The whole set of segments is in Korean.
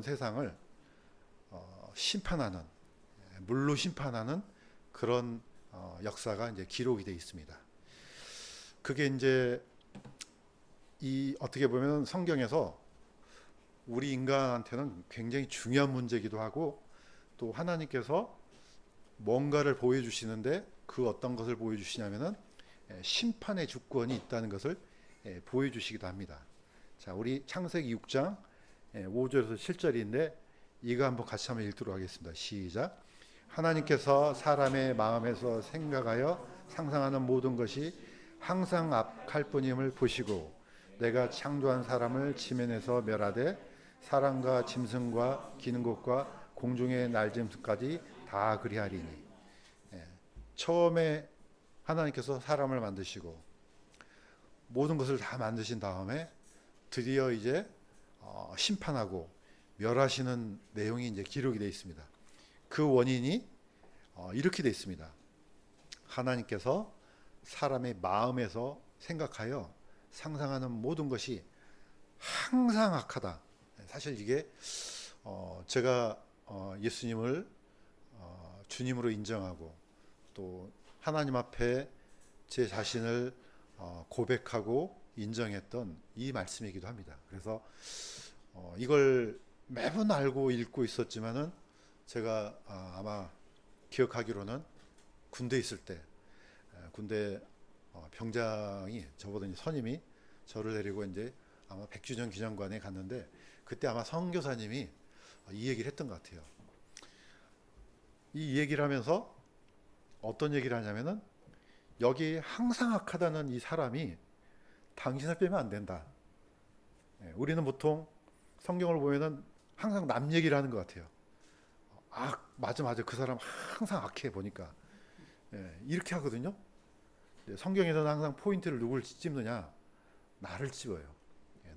세상을 심판하는, 물로 심판하는 그런 역사가 이제 기록이 되어 있습니다. 그게 이제 이 어떻게 보면 성경에서 우리 인간한테는 굉장히 중요한 문제이기도 하고, 또 하나님께서 뭔가를 보여주시는데 그 어떤 것을 보여주시냐면은 심판의 주권이 있다는 것을 보여주시기도 합니다. 자, 우리 창세기 6장 5절에서 7절인데 이거 한번 같이 한번 읽도록 하겠습니다. 시작. 하나님께서 사람의 마음에서 생각하여 상상하는 모든 것이 항상 악할 뿐임을 보시고 내가 창조한 사람을 지면에서 멸하되 사람과 짐승과 기는 것과 공중의 날짐승까지 다 그리하리니. 처음에 하나님께서 사람을 만드시고 모든 것을 다 만드신 다음에 드디어 이제 심판하고 멸하시는 내용이 이제 기록이 되어 있습니다. 그 원인이 이렇게 되어 있습니다. 하나님께서 사람의 마음에서 생각하여 상상하는 모든 것이 항상 악하다. 사실 이게 제가 예수님을 주님으로 인정하고 또 하나님 앞에 제 자신을 고백하고 인정했던 이 말씀이기도 합니다. 그래서 이걸 매번 알고 읽고 있었지만은 제가 아마 기억하기로는 군대 있을 때 군대 병장이 저보다 이제 선임이 저를 데리고 이제 아마 백주년 기념관에 갔는데 그때 아마 선교사님이 이 얘기를 했던 것 같아요. 이 얘기를 하면서 어떤 얘기를 하냐면은 여기 항상 악하다는 이 사람이 당신을 빼면 안 된다. 우리는 보통 성경을 보면은 항상 남 얘기를 하는 것 같아요. 맞아 그 사람 항상 악해 보니까 이렇게 하거든요. 성경에서는 항상 포인트를 누굴 찝느냐, 나를 찝어요.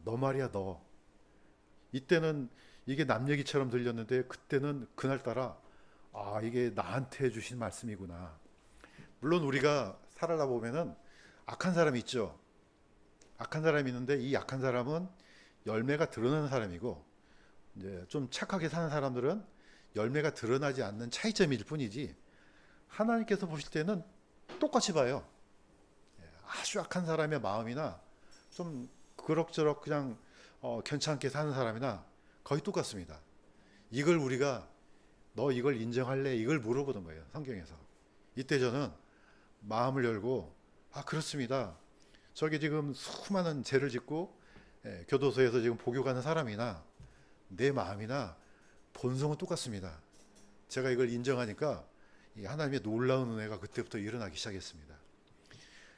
너 말이야 너. 이때는 이게 남 얘기처럼 들렸는데 그때는 그날따라 이게 나한테 주신 말씀이구나. 물론 우리가 살아다 보면은 악한 사람이 있죠. 악한 사람이 있는데 이 악한 사람은 열매가 드러나는 사람이고 이제 좀 착하게 사는 사람들은 열매가 드러나지 않는 차이점일 뿐이지 하나님께서 보실 때는 똑같이 봐요. 아주 악한 사람의 마음이나 좀 그럭저럭 그냥 괜찮게 사는 사람이나 거의 똑같습니다. 이걸 우리가 너 이걸 인정할래? 이걸 물어보는 거예요. 성경에서. 이때 저는 마음을 열고 그렇습니다. 저게 지금 수많은 죄를 짓고 교도소에서 지금 복역하는 사람이나 내 마음이나 본성은 똑같습니다. 제가 이걸 인정하니까 이 하나님의 놀라운 은혜가 그때부터 일어나기 시작했습니다.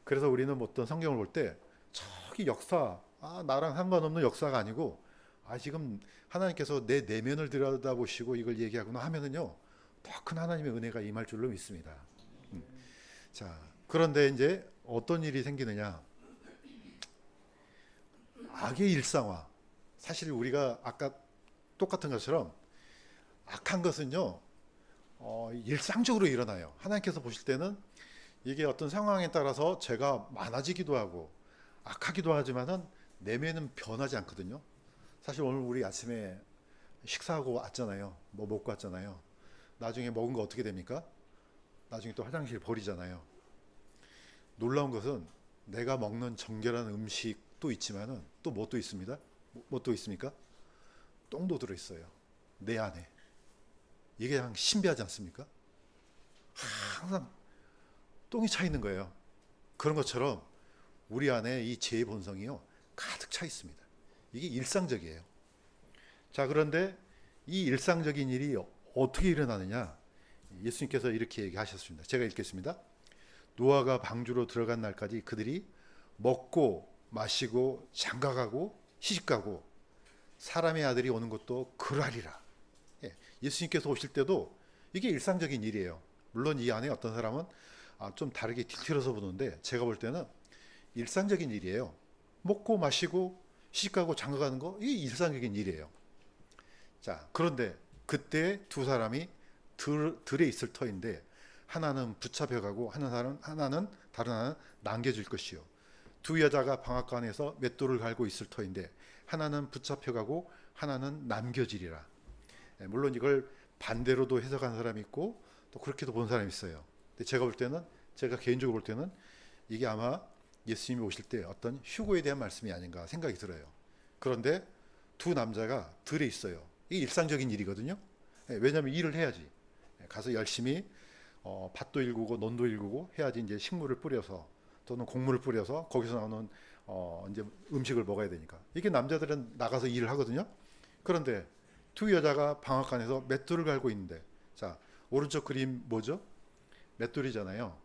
그래서 우리는 어떤 성경을 볼 때 저기 역사, 나랑 상관없는 역사가 아니고 지금 하나님께서 내 내면을 들여다보시고 이걸 얘기하구나 하면은요 더 큰 하나님의 은혜가 임할 줄로 믿습니다. 자, 그런데 이제 어떤 일이 생기느냐, 악의 일상화. 사실 우리가 아까 똑같은 것처럼 악한 것은요 일상적으로 일어나요. 하나님께서 보실 때는 이게 어떤 상황에 따라서 죄가 많아지기도 하고 악하기도 하지만은 내면은 변하지 않거든요. 사실 오늘 우리 아침에 식사하고 왔잖아요. 뭐 먹고 왔잖아요. 나중에 먹은 거 어떻게 됩니까? 나중에 또 화장실 버리잖아요. 놀라운 것은 내가 먹는 정결한 음식도 있지만은 또 뭐 또 있습니다. 뭐 또 있습니까? 똥도 들어있어요. 내 안에. 이게 그냥 신비하지 않습니까? 항상 똥이 차 있는 거예요. 그런 것처럼 우리 안에 이 죄의 본성이요 가득 차 있습니다. 이게 일상적이에요. 자, 그런데 이 일상적인 일이 어떻게 일어나느냐? 예수님께서 이렇게 얘기하셨습니다. 제가 읽겠습니다. 노아가 방주로 들어간 날까지 그들이 먹고 마시고 장가가고 시집가고 사람의 아들이 오는 것도 그러하리라. 예수님께서 오실 때도 이게 일상적인 일이에요. 물론 이 안에 어떤 사람은 좀 다르게 뒤틀어서 보는데 제가 볼 때는 일상적인 일이에요. 먹고 마시고 시집가고 장가가는 거 이게 일상적인 일이에요. 자, 그런데 그때 두 사람이 들에 있을 터인데 하나는 붙잡혀가고 하나는 다른 하나는 남겨질 것이요. 두 여자가 방앗간에서 맷돌을 갈고 있을 터인데 하나는 붙잡혀가고 하나는 남겨지리라. 물론 이걸 반대로도 해석한 사람이 있고 또 그렇게도 본 사람이 있어요. 근데 제가 개인적으로 볼 때는 이게 아마 예수님이 오실 때 어떤 휴고에 대한 말씀이 아닌가 생각이 들어요. 그런데 두 남자가 들에 있어요. 이게 일상적인 일이거든요. 왜냐하면 일을 해야지. 가서 열심히 밭도 일구고 논도 일구고 해야지 이제 식물을 뿌려서 또는 곡물을 뿌려서 거기서 나오는 이제 음식을 먹어야 되니까. 이게 남자들은 나가서 일을 하거든요. 그런데 두 여자가 방앗간에서 맷돌을 갈고 있는데, 자, 오른쪽 그림 뭐죠? 맷돌이잖아요.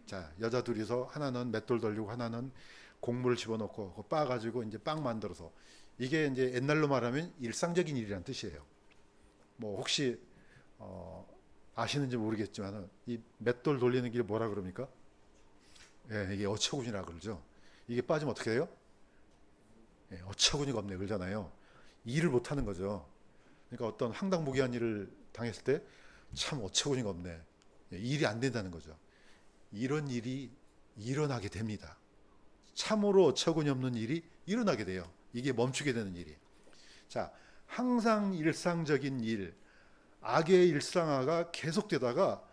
자, 여자 둘이서 하나는 맷돌 돌리고 하나는 곡물을 집어넣고 그거 빻아가지고 이제 빵 만들어서, 이게 이제 옛날로 말하면 일상적인 일이란 뜻이에요. 뭐 혹시 아시는지 모르겠지만 이 맷돌 돌리는 게 뭐라 그럽니까? 예, 이게 어처구니라 그러죠. 이게 빠지면 어떻게 돼요? 예, 어처구니가 없네 그러잖아요. 일을 못 하는 거죠. 그러니까 어떤 황당무계한 일을 당했을 때 참 어처구니가 없네. 예, 일이 안 된다는 거죠. 이런 일이 일어나게 됩니다. 참으로 어처구니 없는 일이 일어나게 돼요. 이게 멈추게 되는 일이. 자, 항상 일상적인 일, 악의 일상화가 계속되다가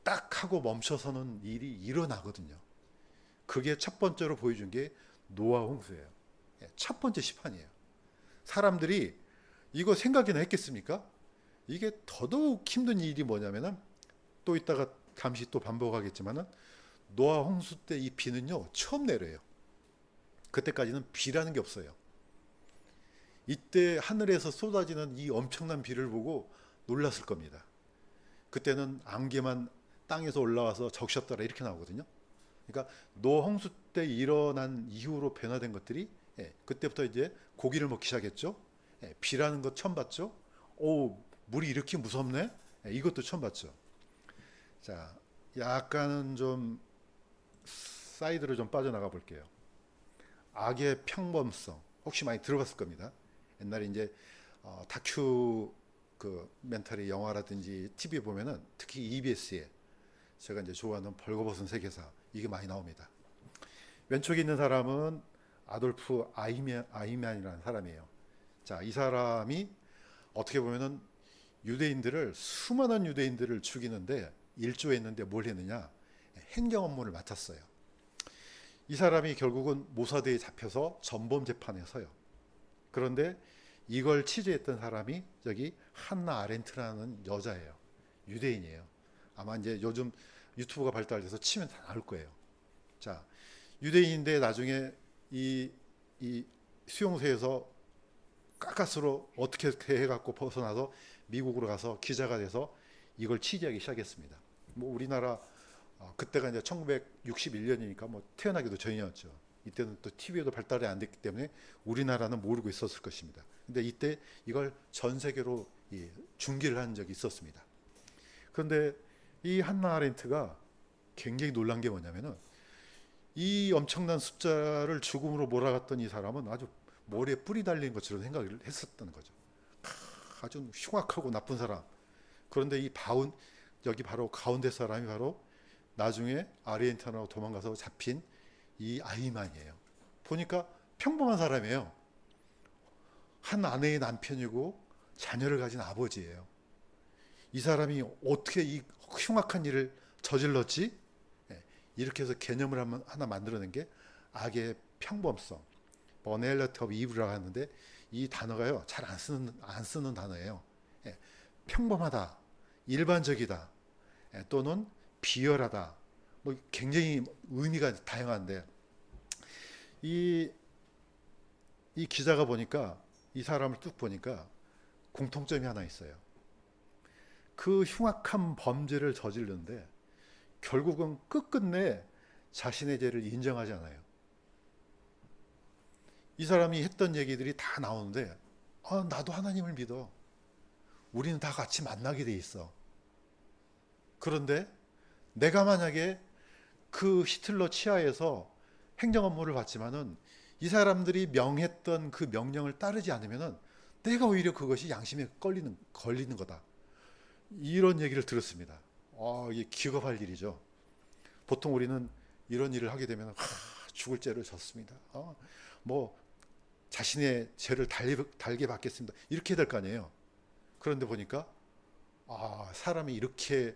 딱 하고 멈춰서는 일이 일어나거든요. 그게 첫 번째로 보여준 게 노아 홍수예요. 첫 번째 시판이에요. 사람들이 이거 생각이나 했겠습니까? 이게 더더욱 힘든 일이 뭐냐면은, 또 이따가 잠시 또 반복하겠지만은, 노아 홍수 때 이 비는요 처음 내려요. 그때까지는 비라는 게 없어요. 이때 하늘에서 쏟아지는 이 엄청난 비를 보고 놀랐을 겁니다. 그때는 안개만 땅에서 올라와서 적셨더라 이렇게 나오거든요. 그러니까 노아 홍수 때 일어난 이후로 변화된 것들이, 그때부터 이제 고기를 먹기 시작했죠. 비라는 것 처음 봤죠. 오, 물이 이렇게 무섭네. 이것도 처음 봤죠. 자, 약간은 좀 사이드로 좀 빠져나가 볼게요. 악의 평범성 혹시 많이 들어봤을 겁니다. 옛날에 이제 다큐 그 멘터리 영화라든지 TV 보면은 특히 EBS에 제가 이제 좋아하는 벌거벗은 세계사 이게 많이 나옵니다. 왼쪽에 있는 사람은 아돌프 아이만이라는 사람이에요. 자, 이 사람이 어떻게 보면은 수많은 유대인들을 죽이는데 일조했는데 뭘 했느냐? 행정 업무를 맡았어요. 이 사람이 결국은 모사드에 잡혀서 전범 재판에 서요. 그런데 이걸 취재했던 사람이 저기 한나 아렌트라는 여자예요. 유대인이에요. 아마 이제 요즘 유튜브가 발달돼서 치면 다 나올 거예요. 자, 유대인인데 나중에 이 수용소에서 가까스로 어떻게 해갖고 벗어나서 미국으로 가서 기자가 돼서 이걸 취재하기 시작했습니다. 뭐 우리나라 그때가 이제 1961년이니까 뭐 태어나기도 전이었죠. 이때는 또 TV에도 발달이 안 됐기 때문에 우리나라는 모르고 있었을 것입니다. 근데 이때 이걸 전 세계로 중계를 한 적이 있었습니다. 그런데 이 한나 아렌트가 굉장히 놀란 게 뭐냐면은, 이 엄청난 숫자를 죽음으로 몰아갔던 이 사람은 아주 머리에 뿔이 달린 것처럼 생각을 했었다는 거죠. 아주 흉악하고 나쁜 사람. 그런데 여기 바로 가운데 사람이 바로 나중에 아르헨티나로 도망가서 잡힌 이 아이만이에요. 보니까 평범한 사람이에요. 한 아내의 남편이고 자녀를 가진 아버지예요. 이 사람이 어떻게 이 흉악한 일을 저질렀지? 이렇게 해서 개념을 하나 만들어낸 게 악의 평범성, 버넬러트 오브 이브라고 하는데, 이 단어가요 잘 안 쓰는 단어예요. 평범하다, 일반적이다, 또는 비열하다, 뭐 굉장히 의미가 다양한데, 이 기자가 보니까 이 사람을 쭉 보니까 공통점이 하나 있어요. 그 흉악한 범죄를 저지르는데 결국은 끝끝내 자신의 죄를 인정하지 않아요. 이 사람이 했던 얘기들이 다 나오는데, 나도 하나님을 믿어. 우리는 다 같이 만나게 돼 있어. 그런데 내가 만약에 그 히틀러 치하에서 행정 업무를 받지만은 이 사람들이 명했던 그 명령을 따르지 않으면은 내가 오히려 그것이 양심에 걸리는 거다. 이런 얘기를 들었습니다. 이게 기겁할 일이죠. 보통 우리는 이런 일을 하게 되면 죽을 죄를 졌습니다. 뭐 자신의 죄를 달게 받겠습니다. 이렇게 될 거 아니에요. 그런데 보니까 아, 사람이 이렇게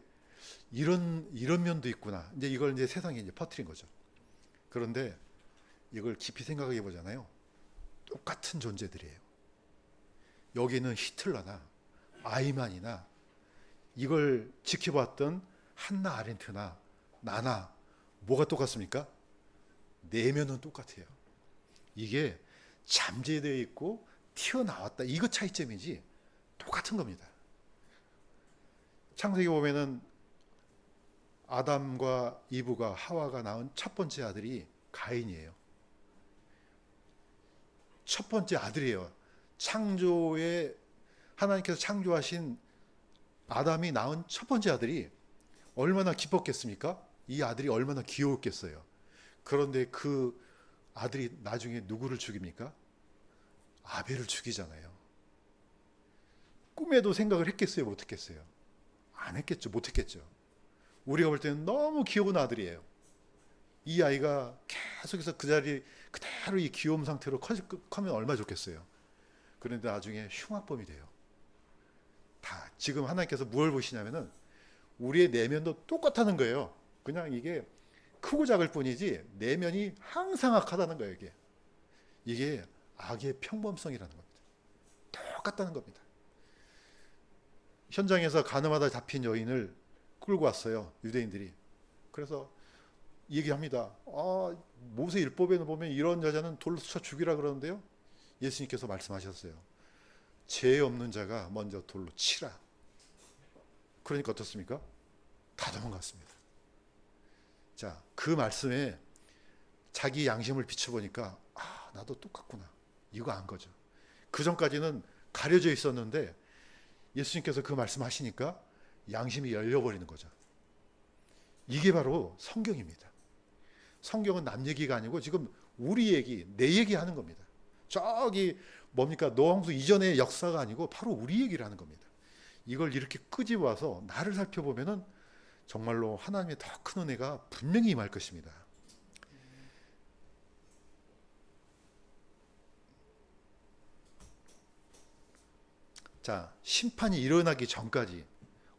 이런 면도 있구나. 이제 이걸 이제 세상에 이제 퍼뜨린 거죠. 그런데 이걸 깊이 생각해 보잖아요. 똑같은 존재들이에요. 여기는 히틀러나 아이만이나 이걸 지켜봤던 한나 아렌트나 나나 뭐가 똑같습니까? 내면은 똑같아요. 이게 잠재되어 있고 튀어나왔다. 이거 차이점이지 똑같은 겁니다. 창세기 보면은 아담과 이브가 하와가 낳은 첫 번째 아들이 가인이에요. 첫 번째 아들이에요. 창조에 하나님께서 창조하신 아담이 낳은 첫 번째 아들이 얼마나 기뻤겠습니까? 이 아들이 얼마나 귀여웠겠어요. 그런데 그 아들이 나중에 누구를 죽입니까? 아벨을 죽이잖아요. 꿈에도 생각을 했겠어요? 못했겠어요? 안 했겠죠. 못했겠죠. 우리가 볼 때는 너무 귀여운 아들이에요. 이 아이가 계속해서 그 자리 그대로 이 귀여움 상태로 커면 얼마나 좋겠어요. 그런데 나중에 흉악범이 돼요. 다 지금 하나님께서 무엇을 보시냐면은 우리의 내면도 똑같다는 거예요. 그냥 이게 크고 작을 뿐이지 내면이 항상 악하다는 거예요. 이게 악의 평범성이라는 겁니다. 똑같다는 겁니다. 현장에서 가늠하다 잡힌 여인을 끌고 왔어요. 유대인들이. 그래서 얘기합니다. 아, 모세 율법에는 보면 이런 여자는 돌로 쳐 죽이라 그러는데요. 예수님께서 말씀하셨어요. 죄 없는 자가 먼저 돌로 치라. 그러니까 어떻습니까? 다 도망갔습니다. 자, 그 말씀에 자기 양심을 비춰보니까 아, 나도 똑같구나. 이거 안 거죠. 그 전까지는 가려져 있었는데 예수님께서 그 말씀하시니까 양심이 열려버리는 거죠. 이게 바로 성경입니다. 성경은 남 얘기가 아니고 지금 우리 얘기, 내 얘기하는 겁니다. 저기 뭡니까? 노홍수 이전의 역사가 아니고 바로 우리 얘기를 하는 겁니다. 이걸 이렇게 끄집어와서 나를 살펴보면은 정말로 하나님의 더 큰 은혜가 분명히 임할 것입니다. 자, 심판이 일어나기 전까지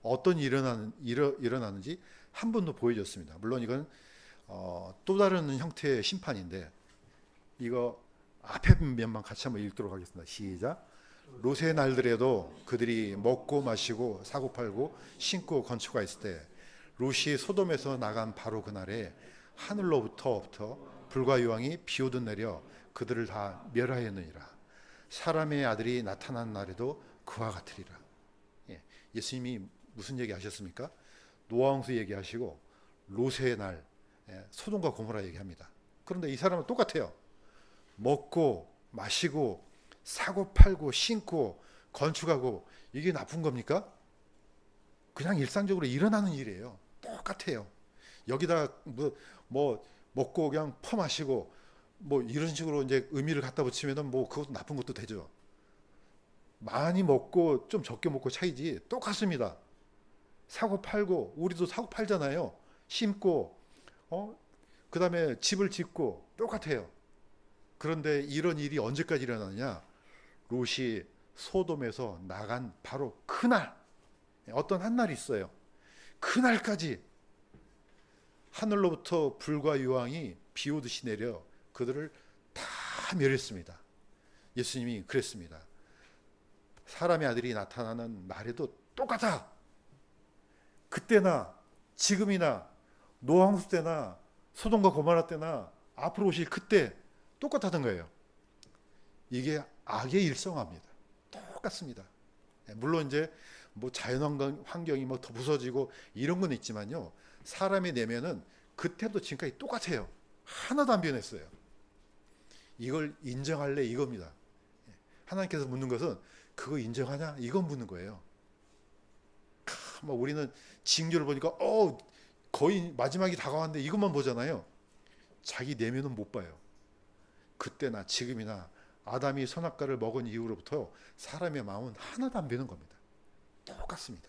어떤 일이 일어나는지 한 번 더 보여줬습니다. 물론 이건 또 다른 형태의 심판인데 이거 앞에 면만 같이 한번 읽도록 하겠습니다. 시작. 롯의 날들에도 그들이 먹고 마시고 사고 팔고 신고 건축하였을 때 롯이 소돔에서 나간 바로 그날에 하늘로부터 불과 유황이 비오듯 내려 그들을 다 멸하였느니라. 사람의 아들이 나타난 날에도 그와 같으리라. 예수님이 무슨 얘기 하셨습니까? 노아홍수 얘기하시고 롯의 날, 소돔과 고모라 얘기합니다. 그런데 이 사람은 똑같아요. 먹고 마시고 사고 팔고 신고 건축하고 이게 나쁜 겁니까? 그냥 일상적으로 일어나는 일이에요. 똑같아요. 여기다 뭐 먹고 그냥 퍼마시고 뭐 이런 식으로 이제 의미를 갖다 붙이면은 뭐 그것도 나쁜 것도 되죠. 많이 먹고 좀 적게 먹고 차이지 똑같습니다. 사고 팔고 우리도 사고 팔잖아요. 심고 그다음에 집을 짓고 똑같아요. 그런데 이런 일이 언제까지 일어나느냐? 롯이 소돔에서 나간 바로 그날 어떤 한 날이 있어요. 그날까지 하늘로부터 불과 유황이 비 오듯이 내려 그들을 다 멸했습니다. 예수님이 그랬습니다. 사람의 아들이 나타나는 날에도 똑같아. 그때나 지금이나 노아홍수 때나 소돔과 고모라 때나 앞으로 오실 그때 똑같았던 거예요. 이게 악의 일성화입니다. 똑같습니다. 물론 이제 뭐 자연 환경이 뭐 더 부서지고 이런 건 있지만요. 사람의 내면은 그때도 지금까지 똑같아요. 하나도 안 변했어요. 이걸 인정할래 이겁니다. 하나님께서 묻는 것은 그거 인정하냐? 이건 묻는 거예요. 뭐 우리는 징조를 보니까 거의 마지막이 다가왔는데 이것만 보잖아요. 자기 내면은 못 봐요. 그때나 지금이나 아담이 선악과를 먹은 이후로부터 사람의 마음은 하나도 안 변한 겁니다. 똑같습니다.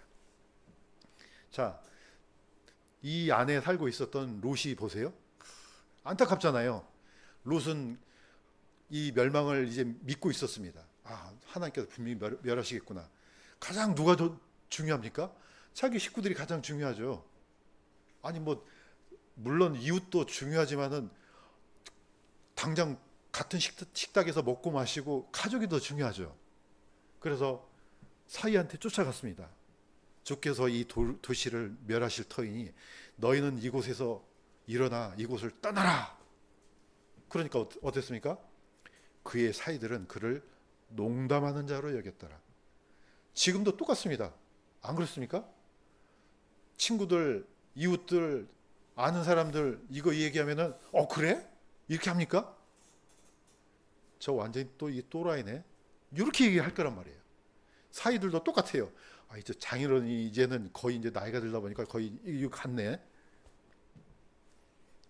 자, 이 안에 살고 있었던 롯이 보세요. 안타깝잖아요. 롯은 이 멸망을 이제 믿고 있었습니다. 아, 하나님께서 분명히 멸하시겠구나. 가장 누가 더 중요합니까? 자기 식구들이 가장 중요하죠. 아니 뭐 물론 이웃도 중요하지만은 당장 같은 식탁에서 먹고 마시고 가족이 더 중요하죠. 그래서 사이한테 쫓아갔습니다. 주께서 이 도시를 멸하실 터이니 너희는 이곳에서 일어나 이곳을 떠나라. 그러니까 어땠습니까? 그의 사이들은 그를 농담하는 자로 여겼더라. 지금도 똑같습니다. 안 그렇습니까? 친구들, 이웃들, 아는 사람들 이거 얘기하면은 그래? 이렇게 합니까? 저 완전히 또 이 또라이네. 이렇게 얘기할 거란 말이에요. 사이들도 똑같아요. 이제 장인어른이 이제는 거의 이제 나이가 들다 보니까 거의 이거 같네.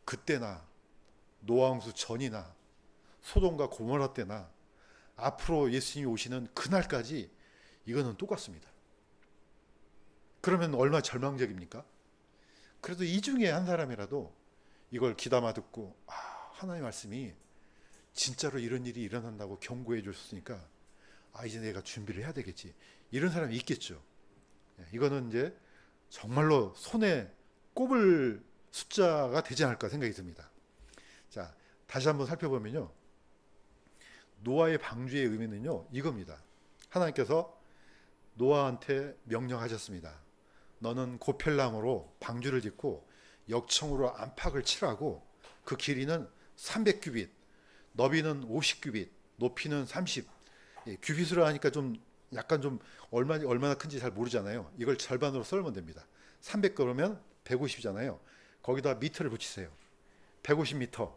그때나 노아홍수 전이나 소돔과 고모라 때나 앞으로 예수님이 오시는 그날까지 이거는 똑같습니다. 그러면 얼마나 절망적입니까? 그래도 이 중에 한 사람이라도 이걸 귀담아 듣고 하나님의 말씀이 진짜로 이런 일이 일어난다고 경고해 줬으니까 이제 내가 준비를 해야 되겠지. 이런 사람이 있겠죠. 이거는 이제 정말로 손에 꼽을 숫자가 되지 않을까 생각이 듭니다. 자, 다시 한번 살펴보면요. 노아의 방주의 의미는요, 이겁니다. 하나님께서 노아한테 명령하셨습니다. 너는 고펠나무로 방주를 짓고 역청으로 안팎을 칠하고 그 길이는 300규빗, 너비는 50규빗, 높이는 30. 규빗으로 하니까 좀 약간 좀 얼마나 큰지 잘 모르잖아요. 이걸 절반으로 썰면 됩니다. 300 그러면 150이잖아요. 거기다 미터를 붙이세요. 150m,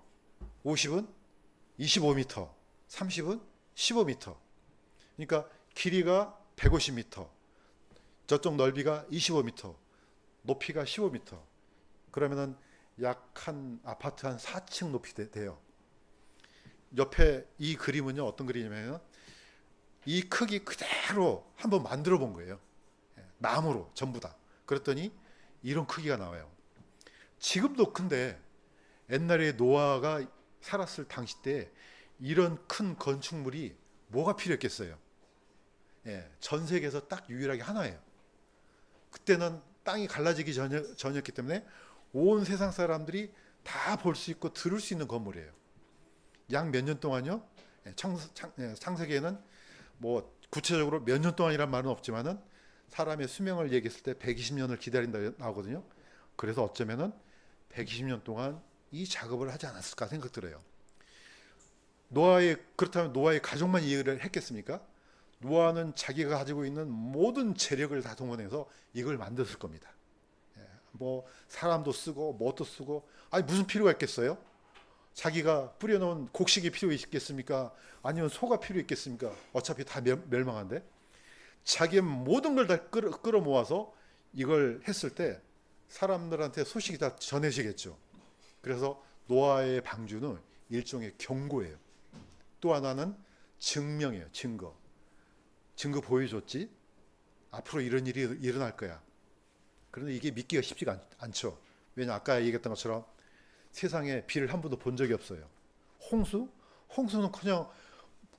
50은 25m, 30은 15m. 그러니까 길이가 150m, 저쪽 넓이가 25m, 높이가 15m. 그러면은 약 한 아파트 한 4층 높이 돼요. 옆에 이 그림은요, 어떤 그림이냐면 이 크기 그대로 한번 만들어 본 거예요. 나무로 전부 다. 그랬더니 이런 크기가 나와요. 지금도 큰데 옛날에 노아가 살았을 당시 때 이런 큰 건축물이 뭐가 필요했겠어요? 전 세계에서 딱 유일하게 하나예요. 그때는 땅이 갈라지기 전이었기 때문에 온 세상 사람들이 다 볼 수 있고 들을 수 있는 건물이에요. 약 몇 년 동안요? 창세기에는 뭐 구체적으로 몇 년 동안이란 말은 없지만은 사람의 수명을 얘기했을 때 120년을 기다린다 나오거든요. 그래서 어쩌면은 120년 동안 이 작업을 하지 않았을까 생각 들어요. 그렇다면 노아의 가족만 이해를 했겠습니까? 노아는 자기가 가지고 있는 모든 재력을 다 동원해서 이걸 만들었을 겁니다. 뭐 사람도 쓰고 뭣도 쓰고 무슨 필요가 있겠어요? 자기가 뿌려놓은 곡식이 필요 있겠습니까? 아니면 소가 필요 있겠습니까? 어차피 다 멸망한데 자기의 모든 걸 다 끌어모아서 이걸 했을 때 사람들한테 소식이 다 전해지겠죠. 그래서 노아의 방주는 일종의 경고예요. 또 하나는 증명이에요. 증거 보여줬지. 앞으로 이런 일이 일어날 거야. 그런데 이게 믿기가 쉽지가 않죠. 왜냐 아까 얘기했던 것처럼 세상에 비를 한 번도 본 적이 없어요. 홍수는커녕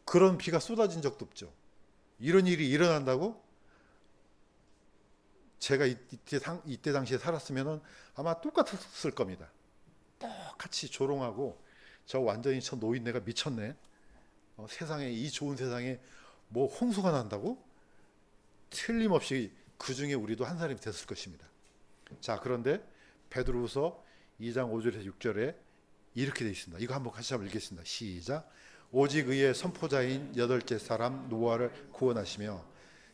그런 비가 쏟아진 적도 없죠. 이런 일이 일어난다고? 제가 이때 당시에 살았으면 아마 똑같았을 겁니다. 똑같이 조롱하고 완전히 저 노인네가 미쳤네. 세상에 이 좋은 세상에 뭐 홍수가 난다고? 틀림없이 그 중에 우리도 한 사람이 됐을 것입니다. 자, 그런데 베드로후서 2장 5절에서 6절에 이렇게 되어 있습니다. 이거 한번 같이 읽겠습니다. 시작. 오직 의의 선포자인 여덟째 사람 노아를 구원하시며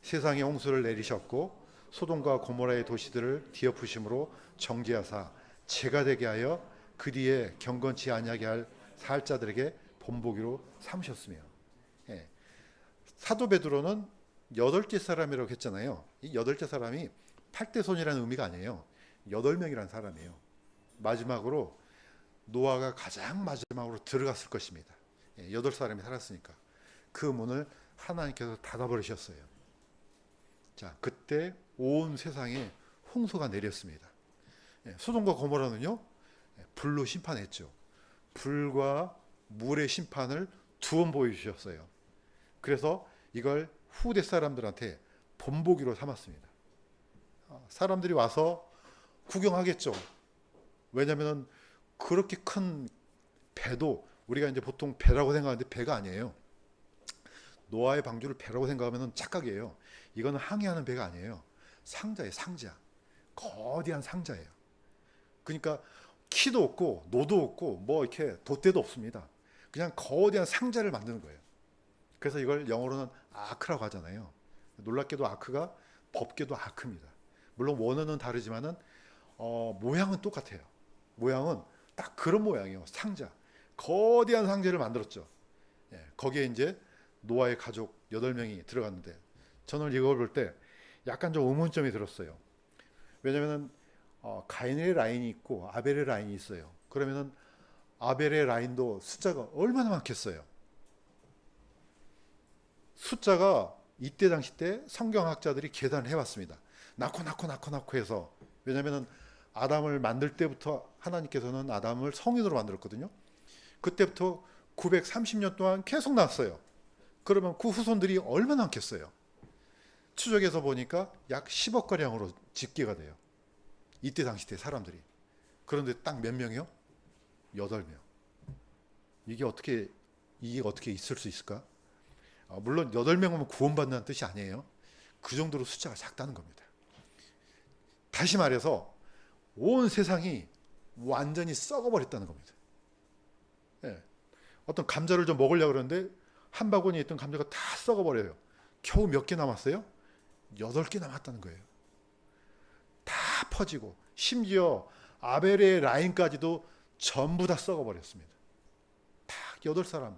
세상에 홍수를 내리셨고 소돔과 고모라의 도시들을 뒤엎으심으로 정죄하사 죄가 되게 하여 그 뒤에 경건치 아니하게 할 살자들에게 본보기로 삼으셨으며. 사도 베드로는 여덟째 사람이라고 했잖아요. 이 여덟째 사람이 8대 손이라는 의미가 아니에요. 8명이라는 사람이에요. 마지막으로 노아가 가장 마지막으로 들어갔을 것입니다. 8사람이 살았으니까 그 문을 하나님께서 닫아버리셨어요. 자, 그때 온 세상에 홍수가 내렸습니다. 소돔과 고모라는요, 불로 심판했죠. 불과 물의 심판을 2번 보여주셨어요. 그래서 이걸 후대 사람들한테 본보기로 삼았습니다. 사람들이 와서 구경하겠죠. 왜냐하면 그렇게 큰 배도 우리가 이제 보통 배라고 생각하는데 배가 아니에요. 노아의 방주를 배라고 생각하면 착각이에요. 이거는 항해하는 배가 아니에요. 상자예요, 상자. 거대한 상자예요. 그러니까 키도 없고 노도 없고 뭐 이렇게 돛대도 없습니다. 그냥 거대한 상자를 만드는 거예요. 그래서 이걸 영어로는 아크라고 하잖아요. 놀랍게도 아크가 법계도 아크입니다. 물론 원어는 다르지만은 모양은 똑같아요. 모양은 딱 그런 모양이에요. 상자. 거대한 상자를 만들었죠. 예, 거기에 이제 노아의 가족 8명이 들어갔는데 저는 이걸 볼 때 약간 좀 의문점이 들었어요. 왜냐면은 가인의 라인이 있고 아벨의 라인이 있어요. 그러면은 아벨의 라인도 숫자가 얼마나 많겠어요. 숫자가 이때 당시 때 성경학자들이 계산을 해봤습니다. 낳고 해서 왜냐면은 아담을 만들 때부터 하나님께서는 아담을 성인으로 만들었거든요. 그때부터 930년 동안 계속 낳았어요. 그러면 그 후손들이 얼마나 많겠어요. 추적해서 보니까 약 10억 가량으로 집계가 돼요. 이때 당시 때 사람들이. 그런데 딱 몇 명이요? 8명. 이게 어떻게 있을 수 있을까? 물론 8명이면 구원받는다는 뜻이 아니에요. 그 정도로 숫자가 작다는 겁니다. 다시 말해서 온 세상이 완전히 썩어버렸다는 겁니다. 예. 어떤 감자를 좀 먹으려고 그러는데 한 바구니에 있던 감자가 다 썩어버려요. 겨우 몇 개 남았어요? 8개 남았다는 거예요. 다 퍼지고 심지어 아벨의 라인까지도 전부 다 썩어버렸습니다. 딱 8사람만.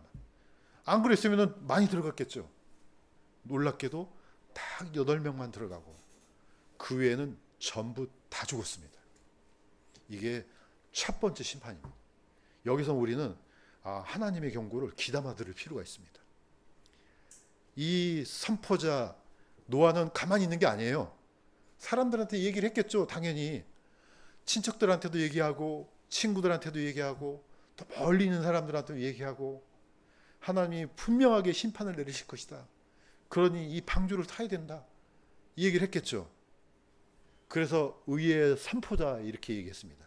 안 그랬으면 많이 들어갔겠죠. 놀랍게도 딱 8명만 들어가고 그 외에는 전부 다 죽었습니다. 이게 첫 번째 심판입니다. 여기서 우리는 하나님의 경고를 귀담아 들을 필요가 있습니다. 이 선포자 노아는 가만히 있는 게 아니에요. 사람들한테 얘기를 했겠죠. 당연히 친척들한테도 얘기하고 친구들한테도 얘기하고 또 멀리 있는 사람들한테도 얘기하고 하나님이 분명하게 심판을 내리실 것이다. 그러니 이 방주를 타야 된다. 이 얘기를 했겠죠. 그래서 의의 선포자 이렇게 얘기했습니다.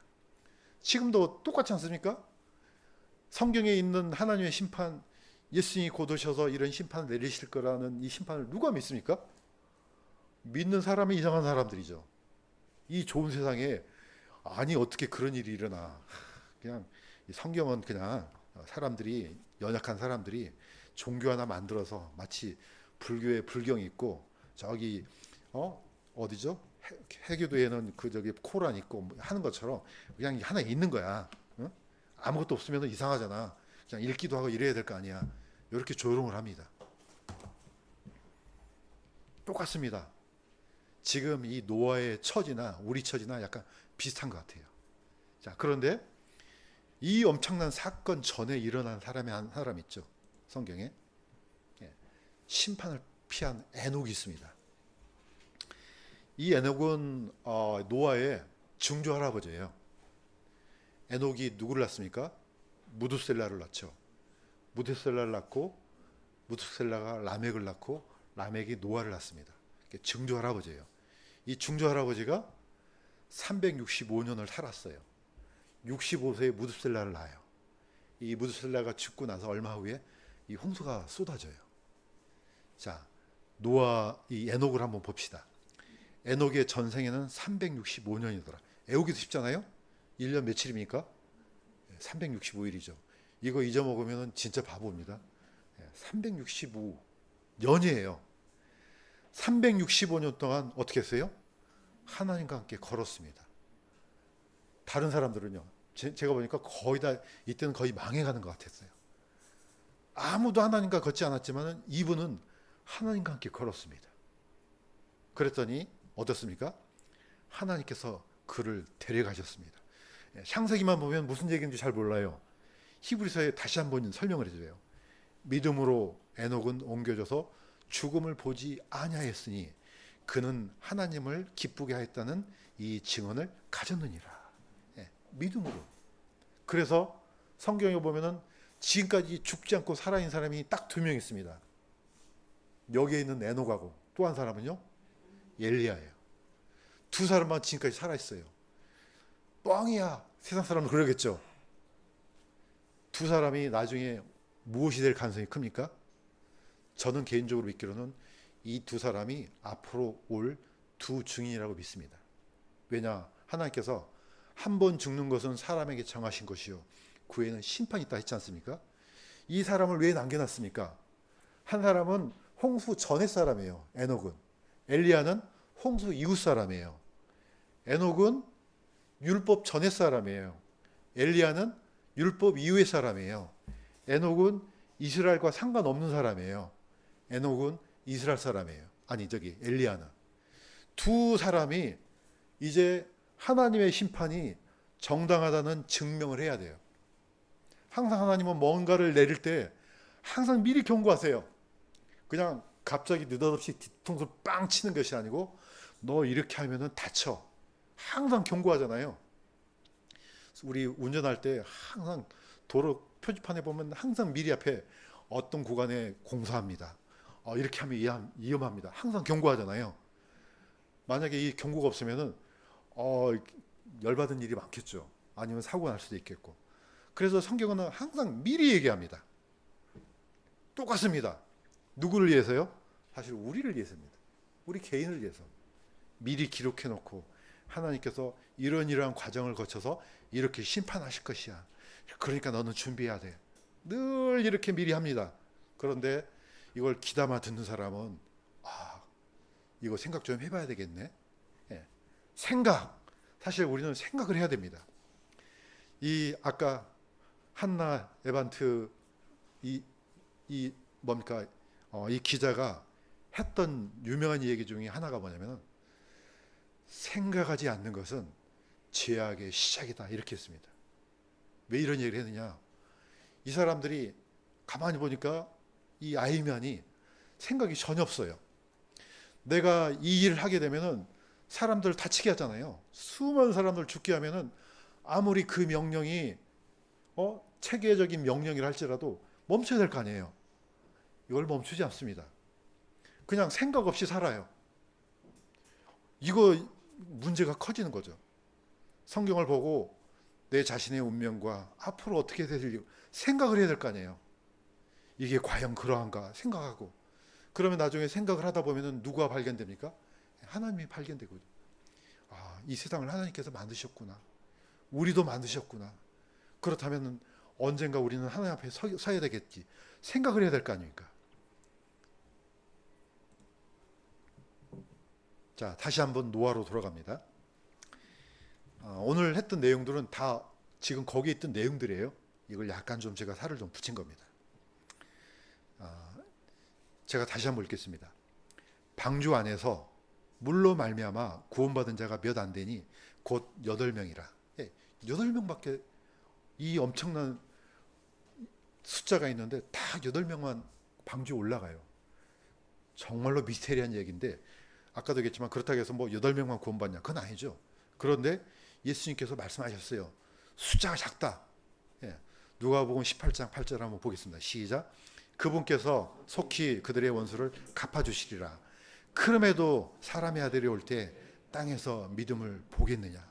지금도 똑같지 않습니까? 성경에 있는 하나님의 심판, 예수님이 곧 오셔서 이런 심판을 내리실 거라는 이 심판을 누가 믿습니까? 믿는 사람이 이상한 사람들이죠. 이 좋은 세상에 아니 어떻게 그런 일이 일어나. 그냥 성경은 그냥 사람들이 연약한 사람들이 종교 하나 만들어서 마치 불교에 불경이 있고 저기 어디죠? 해교도에는 그 저기 코란 있고 하는 것처럼 그냥 하나 있는 거야. 응? 아무것도 없으면 이상하잖아. 그냥 읽기도 하고 이래야 될 거 아니야. 이렇게 조롱을 합니다. 똑같습니다. 지금 이 노아의 처지나 우리 처지나 약간 비슷한 것 같아요. 자, 그런데 이 엄청난 사건 전에 일어난 사람이 한 사람 있죠. 성경에. 심판을 피한 에녹이 있습니다. 이 에녹은 노아의 증조 할아버지예요. 에녹이 누구를 낳습니까? 무두셀라를 낳죠. 무두셀라를 낳고 무두셀라가 라멕을 낳고 라멕이 노아를 낳습니다. 증조 할아버지예요. 이 증조 할아버지가 365년을 살았어요. 65세에 무두셀라를 낳아요. 이 무두셀라가 죽고 나서 얼마 후에 이 홍수가 쏟아져요. 자, 노아 이 에녹을 한번 봅시다. 에녹의 전생에는 365년이더라. 애우기도 쉽잖아요. 1년 며칠입니까? 365일이죠. 이거 잊어먹으면 진짜 바보입니다. 365년이에요. 365년 동안 어떻게 했어요? 하나님과 함께 걸었습니다. 다른 사람들은요. 제가 보니까 거의 다 이때는 거의 망해가는 것 같았어요. 아무도 하나님과 걷지 않았지만 이분은 하나님과 함께 걸었습니다. 그랬더니 어떻습니까? 하나님께서 그를 데려가셨습니다. 창세기만 보면 무슨 얘기인지 잘 몰라요. 히브리서에 다시 한번 설명을 해줘요. 믿음으로 에녹은 옮겨져서 죽음을 보지 아니하였으니 그는 하나님을 기쁘게 하였다는 이 증언을 가졌느니라. 믿음으로. 그래서 성경에 보면은 지금까지 죽지 않고 살아있는 사람이 딱 2명 있습니다. 여기에 있는 에녹하고 또 한 사람은요, 엘리야예요. 두 사람만 지금까지 살아있어요. 뻥이야. 세상 사람은 그러겠죠. 두 사람이 나중에 무엇이 될 가능성이 큽니까? 저는 개인적으로 믿기로는 이 두 사람이 앞으로 올 두 증인이라고 믿습니다. 왜냐? 하나님께서 한 번 죽는 것은 사람에게 정하신 것이요 그 후에는 심판이 있다 했지 않습니까? 이 사람을 왜 남겨놨습니까? 한 사람은 홍수 전의 사람이에요. 에녹은. 엘리야는 홍수 이후 사람이에요. 에녹은 율법 전의 사람이에요. 엘리야는 율법 이후의 사람이에요. 에녹은 이스라엘과 상관없는 사람이에요. 에녹은 이스라엘 사람이에요. 아니 엘리야는. 두 사람이 이제 하나님의 심판이 정당하다는 증명을 해야 돼요. 항상 하나님은 뭔가를 내릴 때 항상 미리 경고하세요. 그냥 갑자기 느닷없이 뒤통수를 빵 치는 것이 아니고 너 이렇게 하면은 다쳐. 항상 경고하잖아요. 우리 운전할 때 항상 도로 표지판에 보면 항상 미리 앞에 어떤 구간에 공사합니다. 이렇게 하면 위험합니다. 항상 경고하잖아요. 만약에 이 경고가 없으면은 열받은 일이 많겠죠. 아니면 사고가 날 수도 있겠고. 그래서 성경은 항상 미리 얘기합니다. 똑같습니다. 누구를 위해서요? 사실 우리를 위해서입니다. 우리 개인을 위해서. 미리 기록해 놓고 하나님께서 이러한 과정을 거쳐서 이렇게 심판하실 것이야. 그러니까 너는 준비해야 돼. 늘 이렇게 미리 합니다. 그런데 이걸 귀담아 듣는 사람은 이거 생각 좀 해봐야 되겠네. 예. 생각. 사실 우리는 생각을 해야 됩니다. 이 아까 한나 에반트 이 뭡니까? 이 기자가 했던 유명한 얘기 중에 하나가 뭐냐면 생각하지 않는 것은 죄악의 시작이다 이렇게 했습니다. 왜 이런 얘기를 했느냐? 이 사람들이 가만히 보니까 이 아이만이 생각이 전혀 없어요. 내가 이 일을 하게 되면은 사람들 다치게 하잖아요. 수많은 사람들 죽게 하면은 아무리 그 명령이 체계적인 명령이라 할지라도 멈춰야 될 거 아니에요. 이걸 멈추지 않습니다. 그냥 생각 없이 살아요. 이거 문제가 커지는 거죠. 성경을 보고 내 자신의 운명과 앞으로 어떻게 될지 생각을 해야 될 거 아니에요. 이게 과연 그러한가 생각하고 그러면 나중에 생각을 하다 보면은 누가 발견됩니까? 하나님이 발견되거든요. 이 세상을 하나님께서 만드셨구나. 우리도 만드셨구나. 그렇다면 언젠가 우리는 하나님 앞에 서야 되겠지. 생각을 해야 될 거 아닙니까? 자, 다시 한번 노아로 돌아갑니다. 오늘 했던 내용들은 다 지금 거기에 있던 내용들이에요. 이걸 약간 좀 제가 살을 좀 붙인 겁니다. 제가 다시 한번 읽겠습니다. 방주 안에서 물로 말미암아 구원받은 자가 몇 안 되니 곧 8명이라. 8명밖에 이 엄청난 숫자가 있는데 다 8명만 방주에 올라가요. 정말로 미스테리한 얘기인데 아까도 얘기했지만 그렇다고 해서 뭐 8명만 구원받냐? 그건 아니죠. 그런데 예수님께서 말씀하셨어요. 숫자가 작다. 누가복음 18장 8절 한번 보겠습니다. 시작. 그분께서 속히 그들의 원수를 갚아주시리라. 그럼에도 사람의 아들이 올 때 땅에서 믿음을 보겠느냐?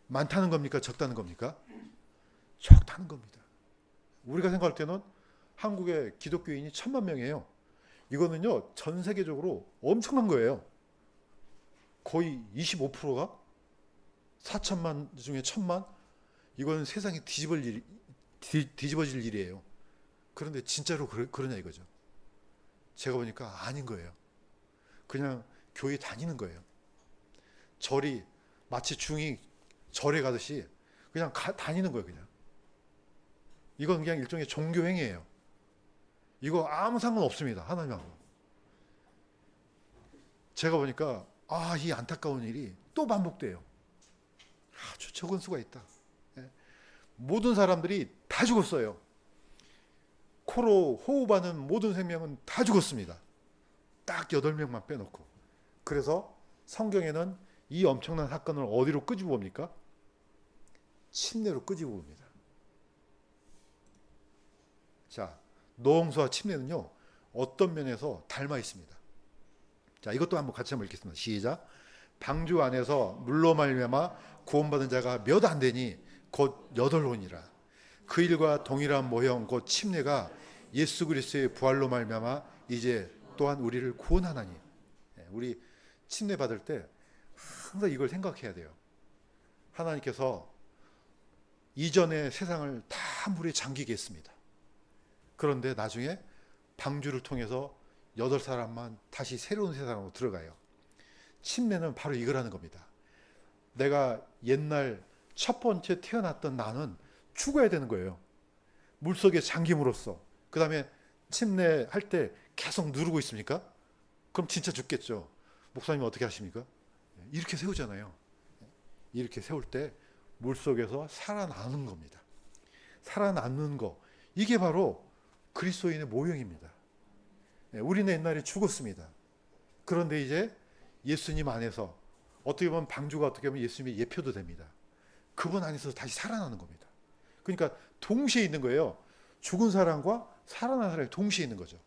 많다는 겁니까? 적다는 겁니까? 적다는 겁니다. 우리가 생각할 때는 한국의 기독교인이 1,000만 명이에요. 이거는요 전 세계적으로 엄청난 거예요. 거의 25%가 4천만 중에 1,000만? 이건 세상이 뒤집어질 일이에요. 그런데 진짜로 그러냐 이거죠. 제가 보니까 아닌 거예요. 그냥 교회 다니는 거예요. 절이 마치 중이 절에 가듯이 그냥 다니는 거예요. 그냥. 이건 그냥 일종의 종교행위예요. 이거 아무 상관없습니다. 하나님하고. 제가 보니까 이 안타까운 일이 또 반복돼요. 아주 적은 수가 있다. 모든 사람들이 다 죽었어요. 코로 호흡하는 모든 생명은 다 죽었습니다. 딱 8명만 빼놓고. 그래서 성경에는 이 엄청난 사건을 어디로 끄집어 봅니까? 침례로 끄집어 봅니다. 자, 노홍수와 침례는요 어떤 면에서 닮아 있습니다. 자, 이것도 한번 같이 한번 읽겠습니다. 시작. 방주 안에서 물로 말미암아 구원받은 자가 몇 안 되니 곧 여덟론이라. 그 일과 동일한 모형 곧 침례가 예수 그리스도의 부활로 말미암아 이제 또한 우리를 구원하나니. 우리 침례 받을 때 항상 이걸 생각해야 돼요. 하나님께서 이전의 세상을 다 물에 잠기게 했습니다. 그런데 나중에 방주를 통해서 8사람만 다시 새로운 세상으로 들어가요. 침례는 바로 이걸 하는 겁니다. 내가 옛날 첫 번째 태어났던 나는 죽어야 되는 거예요. 물속에 잠김으로써. 그 다음에 침례할 때 계속 누르고 있습니까? 그럼 진짜 죽겠죠. 목사님은 어떻게 하십니까? 이렇게 세우잖아요. 이렇게 세울 때 물속에서 살아나는 겁니다. 살아남는 거. 이게 바로 그리스도인의 모형입니다. 우리는 옛날에 죽었습니다. 그런데 이제 예수님 안에서 어떻게 보면 방주가 어떻게 보면 예수님의 예표도 됩니다. 그분 안에서 다시 살아나는 겁니다. 그러니까 동시에 있는 거예요. 죽은 사람과 살아난 사람이 동시에 있는 거죠.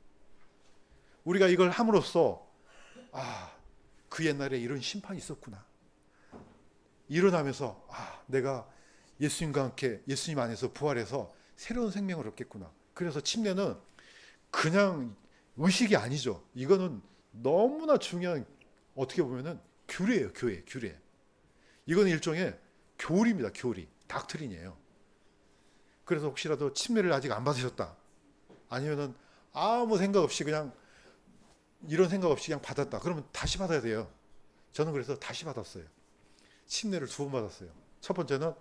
우리가 이걸 함으로써 그 옛날에 이런 심판이 있었구나. 일어나면서 내가 예수님과 함께 예수님 안에서 부활해서 새로운 생명을 얻겠구나. 그래서 침례는 그냥 의식이 아니죠. 이거는 너무나 중요한 어떻게 보면은 규례예요. 규례. 이건 일종의 교리입니다. 교리. 닥트린이에요. 그래서 혹시라도 침례를 아직 안 받으셨다. 아니면은 아무 생각 없이 그냥 이런 생각 없이 그냥 받았다. 그러면 다시 받아야 돼요. 저는 그래서 다시 받았어요. 침례를 2번 받았어요. 첫 번째는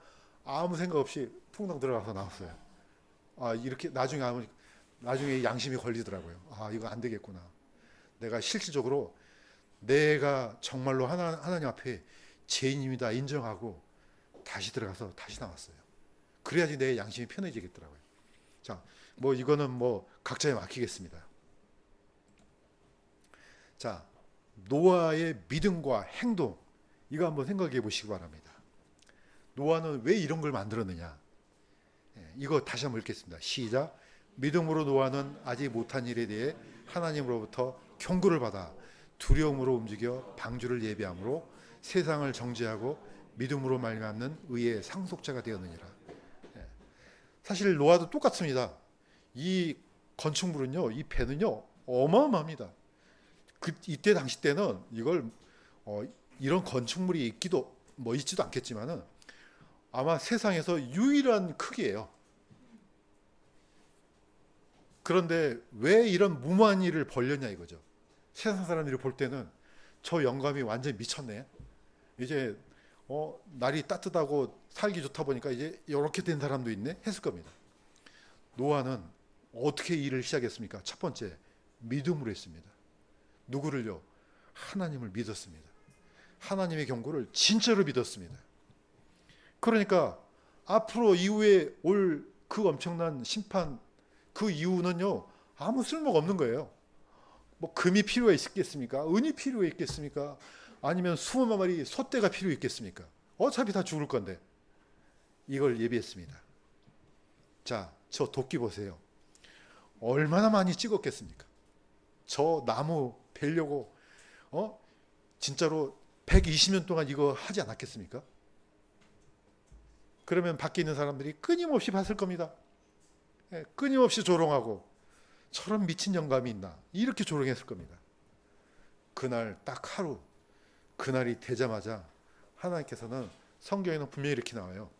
아무 생각 없이 풍덩 들어가서 나왔어요. 이렇게 나중에 양심이 걸리더라고요. 이거 안 되겠구나. 내가 실질적으로 내가 정말로 하나님 앞에 죄인입니다 인정하고 다시 들어가서 다시 나왔어요. 그래야지 내 양심이 편해지겠더라고요. 자, 이거는 각자에 맡기겠습니다. 자, 노아의 믿음과 행동, 이거 한번 생각해 보시기 바랍니다. 노아는 왜 이런 걸 만들었느냐? 이거 다시 한번 읽겠습니다. 시작. 믿음으로 노아는 아직 못한 일에 대해 하나님으로부터 경고를 받아 두려움으로 움직여 방주를 예비함으로 세상을 정죄하고 믿음으로 말미암는 의의 상속자가 되었느니라. 사실 노아도 똑같습니다. 이 건축물은요, 이 배는요, 어마어마합니다. 이때 당시 때는 이걸 이런 건축물이 있지도 않겠지만은 아마 세상에서 유일한 크기예요. 그런데 왜 이런 무모한 일을 벌였냐 이거죠. 세상 사람들이 볼 때는 저 영감이 완전히 미쳤네. 이제 날이 따뜻하고 살기 좋다 보니까 이제 이렇게 된 사람도 있네 했을 겁니다. 노아는 어떻게 일을 시작했습니까? 첫 번째, 믿음으로 했습니다. 누구를요? 하나님을 믿었습니다. 하나님의 경고를 진짜로 믿었습니다. 그러니까 앞으로 이후에 올 그 엄청난 심판, 그 이유는요, 아무 쓸모가 없는 거예요. 금이 필요가 있겠습니까? 은이 필요가 있겠습니까? 아니면 20마리 소떼가 필요 있겠습니까? 어차피 다 죽을 건데. 이걸 예비했습니다. 자, 저 도끼 보세요. 얼마나 많이 찍었겠습니까? 저 나무 베려고 진짜로 120년 동안 이거 하지 않았겠습니까? 그러면 밖에 있는 사람들이 끊임없이 봤을 겁니다. 끊임없이 조롱하고 저런 미친 영감이 있나 이렇게 조롱했을 겁니다. 그날 딱 하루, 그날이 되자마자 하나님께서는 성경에는 분명히 이렇게 나와요.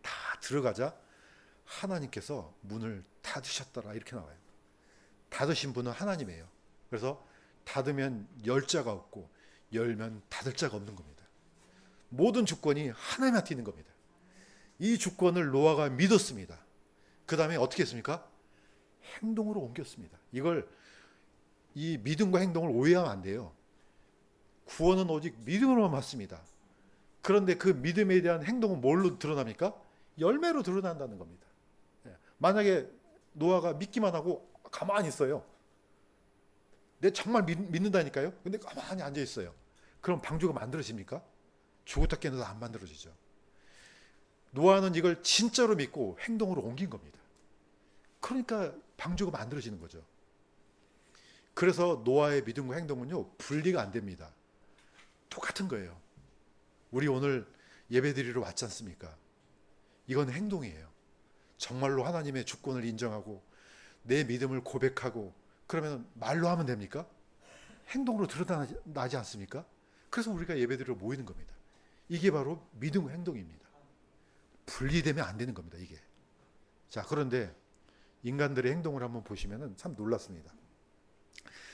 다 들어가자 하나님께서 문을 닫으셨더라 이렇게 나와요. 닫으신 분은 하나님이에요. 그래서 닫으면 열 자가 없고 열면 닫을 자가 없는 겁니다. 모든 주권이 하나님한테 있는 겁니다. 이 주권을 노아가 믿었습니다. 그 다음에 어떻게 했습니까? 행동으로 옮겼습니다. 이 믿음과 행동을 오해하면 안 돼요. 구원은 오직 믿음으로만 받습니다. 그런데 그 믿음에 대한 행동은 뭘로 드러납니까? 열매로 드러난다는 겁니다. 만약에 노아가 믿기만 하고 가만히 있어요. 내 정말 믿는다니까요. 근데 가만히 앉아 있어요. 그럼 방주가 만들어집니까? 죽었다 깨어나도 안 만들어지죠. 노아는 이걸 진짜로 믿고 행동으로 옮긴 겁니다. 그러니까 방주가 만들어지는 거죠. 그래서 노아의 믿음과 행동은요, 분리가 안 됩니다. 똑같은 거예요. 우리 오늘 예배드리러 왔지 않습니까? 이건 행동이에요. 정말로 하나님의 주권을 인정하고 내 믿음을 고백하고, 그러면 말로 하면 됩니까? 행동으로 드러나지 않습니까? 그래서 우리가 예배드리러 모이는 겁니다. 이게 바로 믿음과 행동입니다. 분리되면 안 되는 겁니다, 이게. 자, 그런데 인간들의 행동을 한번 보시면 참 놀랐습니다.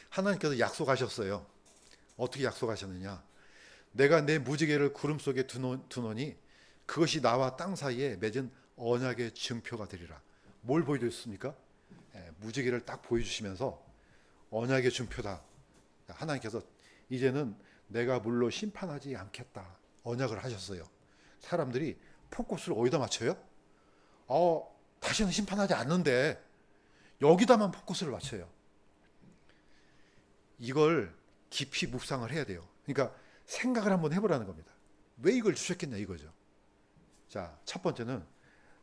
하나님께서 약속하셨어요. 어떻게 약속하셨느냐? 내가 내 무지개를 구름 속에 두노니 그것이 나와 땅 사이에 맺은 언약의 증표가 되리라. 뭘 보여주셨습니까? 무지개를 딱 보여주시면서 언약의 증표다. 하나님께서 이제는 내가 물로 심판하지 않겠다. 언약을 하셨어요. 사람들이 포커스를 어디다 맞춰요? 다시는 심판하지 않는데 여기다만 포커스를 맞춰요. 이걸 깊이 묵상을 해야 돼요. 그러니까 생각을 한번 해보라는 겁니다. 왜 이걸 주셨겠냐 이거죠. 자, 첫 번째는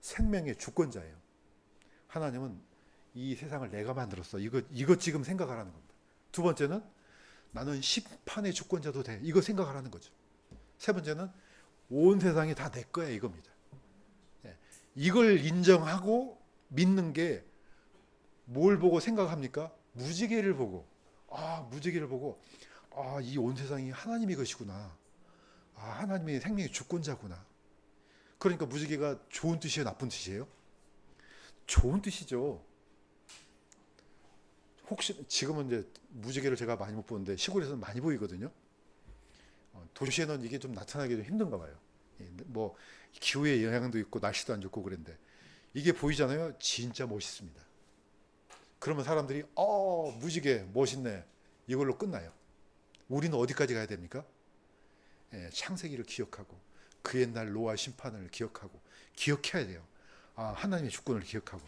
생명의 주권자예요. 하나님은 이 세상을 내가 만들었어. 이거 지금 생각하라는 겁니다. 두 번째는 나는 심판의 주권자도 돼. 이거 생각하라는 거죠. 세 번째는 온 세상이 다 내 거야 이겁니다. 이걸 인정하고 믿는 게 뭘 보고 생각합니까? 무지개를 보고, 이 온 세상이 하나님의 것이구나. 하나님의 생명의 주권자구나. 그러니까 무지개가 좋은 뜻이에요, 나쁜 뜻이에요? 좋은 뜻이죠. 혹시 지금은 이제 무지개를 제가 많이 못 보는데 시골에서는 많이 보이거든요. 도시에는 이게 좀 나타나기 좀 힘든가 봐요. 뭐 기후의 영향도 있고 날씨도 안 좋고 그런데 이게 보이잖아요. 진짜 멋있습니다. 그러면 사람들이 무지개 멋있네. 이걸로 끝나요. 우리는 어디까지 가야 됩니까? 창세기를 기억하고 그 옛날 노아 심판을 기억하고 기억해야 돼요. 하나님의 주권을 기억하고.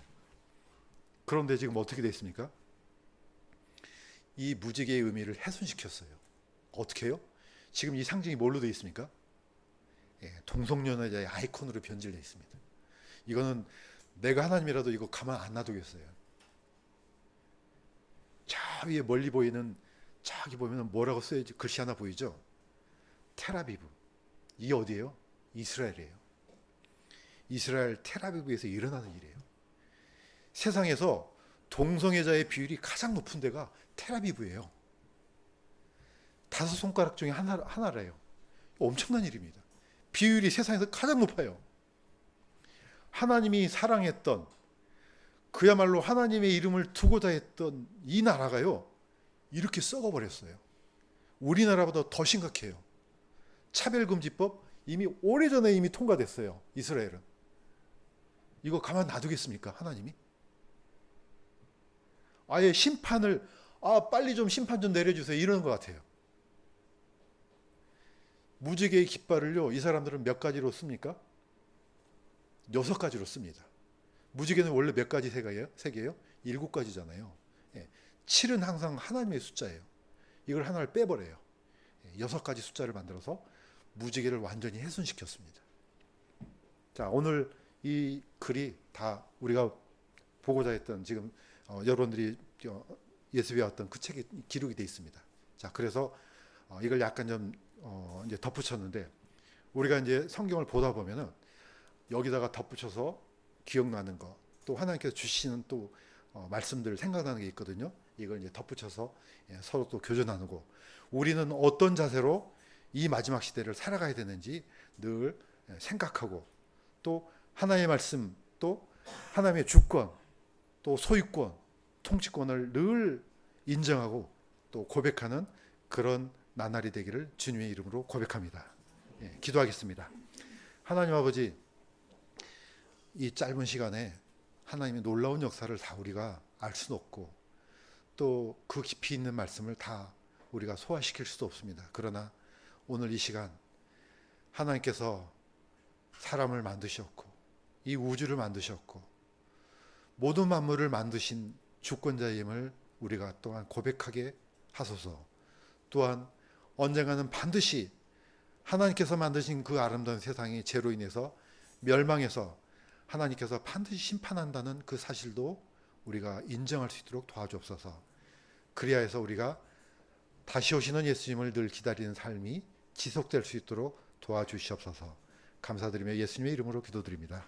그런데 지금 어떻게 되어 있습니까? 이 무지개의 의미를 훼손시켰어요. 어떻게 해요? 지금 이 상징이 뭘로 되어 있습니까? 동성연애자의 아이콘으로 변질되어 있습니다. 이거는 내가 하나님이라도 이거 가만 안 놔두겠어요. 저 위에 멀리 보이는 저기 보면 뭐라고 써야지 글씨 하나 보이죠? 텔아비브. 이게 어디예요? 이스라엘이에요. 이스라엘 텔아비브에서 일어나는 일이에요. 세상에서 동성애자의 비율이 가장 높은 데가 텔아비브예요. 5손가락 중에 하나래요. 엄청난 일입니다. 비율이 세상에서 가장 높아요. 하나님이 사랑했던, 그야말로 하나님의 이름을 두고자 했던 이 나라가요, 이렇게 썩어버렸어요. 우리나라보다 더 심각해요. 차별금지법 이미 오래전에 이미 통과됐어요. 이스라엘은. 이거 가만 놔두겠습니까? 하나님이? 아예 심판을, 빨리 좀 심판 좀 내려주세요. 이러는 것 같아요. 무지개의 깃발을요, 이 사람들은 몇 가지로 씁니까? 6가지로 씁니다. 무지개는 원래 몇 가지 색이에요? 7가지잖아요. 7은 항상 하나님의 숫자예요. 이걸 하나를 빼버려요. 6가지 숫자를 만들어서 무지개를 완전히 훼손시켰습니다. 자, 오늘 이 글이 다 우리가 보고자 했던, 지금 여러분들이 예습해 왔던 그 책에 기록이 되어 있습니다. 자, 그래서 이걸 약간 좀 이제 덧붙였는데, 우리가 이제 성경을 보다 보면은 여기다가 덧붙여서 기억나는 거, 또 하나님께서 주시는 또 말씀들 생각나는 게 있거든요. 이걸 이제 덧붙여서 서로 또 교제 나누고, 우리는 어떤 자세로 이 마지막 시대를 살아가야 되는지 늘 생각하고, 또 하나님의 말씀, 또 하나님의 주권, 또 소유권, 통치권을 늘 인정하고 또 고백하는 그런 나날이 되기를 주님의 이름으로 고백합니다. 기도하겠습니다. 하나님 아버지, 이 짧은 시간에 하나님의 놀라운 역사를 다 우리가 알 수는 없고, 또 그 깊이 있는 말씀을 다 우리가 소화시킬 수도 없습니다. 그러나 오늘 이 시간 하나님께서 사람을 만드셨고 이 우주를 만드셨고 모든 만물을 만드신 주권자임을 우리가 또한 고백하게 하소서. 또한 언젠가는 반드시 하나님께서 만드신 그 아름다운 세상이 죄로 인해서 멸망해서 하나님께서 반드시 심판한다는 그 사실도 우리가 인정할 수 있도록 도와주옵소서. 그리하여서 우리가 다시 오시는 예수님을 늘 기다리는 삶이 지속될 수 있도록 도와주시옵소서. 감사드리며 예수님의 이름으로 기도드립니다.